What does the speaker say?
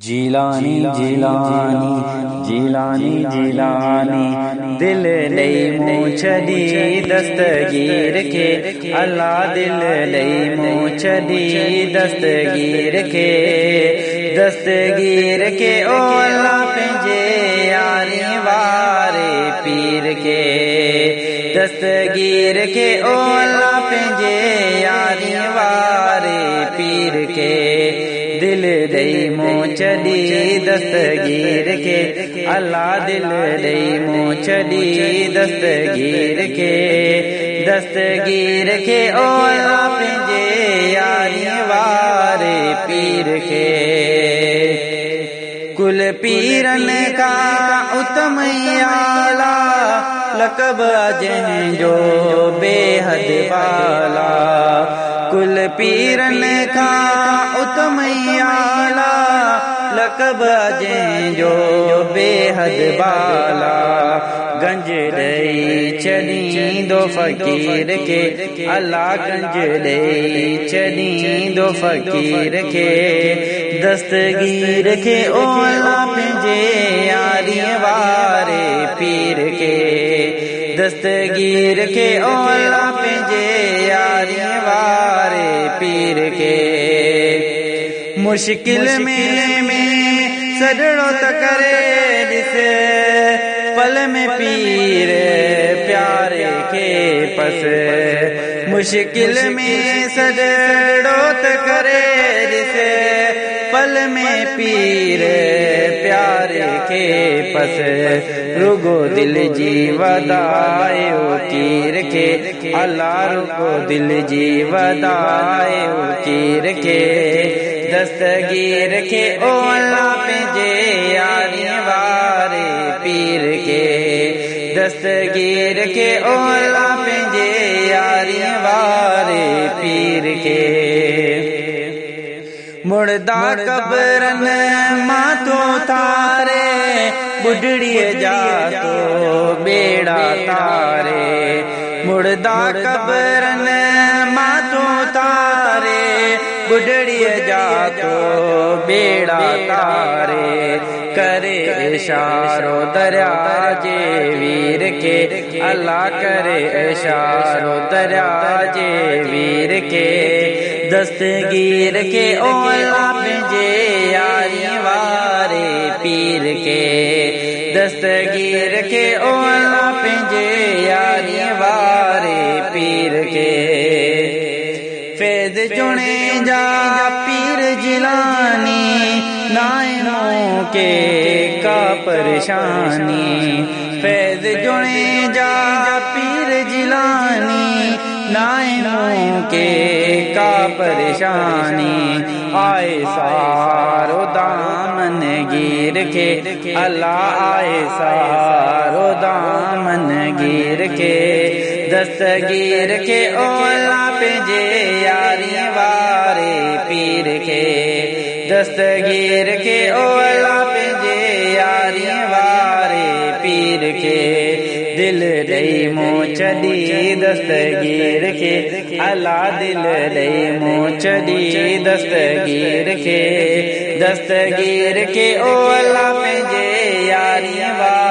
जीलानी जीलानी जीलानी जीलानी दिल लई मूं छॾी दस्तगीर खे अल्लाह दिल लई मूं छॾी दस्तगीर खे ओ अल्लाह पंहिंजे यारी वारे पीर खे दस्तगीर खे ओ अल्लाह पंहिंजे यारी वारे पीर खे दिल ॾेई मूं छॾी दस्तगीर खे अल्लाह दिल ॾेई मूं छॾी दस्तगीर खे ओ अल्लाह पंहिंजे यारी वारे पीर खे कुल पीरनि का उत्तम आला लक़ब जंहिंजो बेहद बाला कुल पीरनि का उत्तम आला लक़ब जंहिंजो बेहद बाला गंज ॾेई छॾींदो फ़क़ीर खे अल्लाह गंज ॾेई छॾींदो फ़क़ीर खे दस्तगीर खे ओ अल्लाह पंहिंजे यारी वारे पीर खे दस्तगीर खे ओ अल्लाह पंहिंजे यारी वारे पीर खे मुश्किल में सजड़ो त करे ॾिस पल में पीर प्यारे के पस मुश्किल में सजड़ो त करे ॾिस पल में पीर प्यारे के पस रुगो दिल जी वदायो कीर के अल्लाह रुगो दिल जी वदायो कीर के दस्तगीर के ओ अल्लाह पंहिंजे यारी वारे पीर के दस्तगीर के ओ अल्लाह पंहिंजे यारी वारे पीर के मुर्दा कब्रनि मां तो तारे बुढ़ड़ीअ जा तो बेड़ा तारे मुर्दा कब्रनि मां तो तारे बुढ़ड़ीअ जा तो बेड़ा तारे करे इशारो दरिया जे वीर के अल्लाह करे इशारो दरिया जे वीर के दस्तगीर के ओ अल्लाह पंहिंजे यारी वारे पीर के दस्तगीर के ओ अल्लाह पंहिंजे यारी वारे पीर के फैज़ जुणे जा पीर जिलानी नाइमों के का परेशानी फैज़ जुणे जा पीर जिलानी नाइमों के का परेशानी आए सारो दामन गिर के अल्लाह आए सारो दामन गिर के दस्तगीर के ओ अल्लाह पंहिंजे यारी वारे पीर के दस्तगीर के ओ अल्लाह पंहिंजे यारी वारे पीर के दिल ॾेई मूं छॾी दस्तगीर के अल्लाह दिल ॾेई मूं छॾी दस्तगीर के ओ अल्लाह पंहिंजे यारी वारे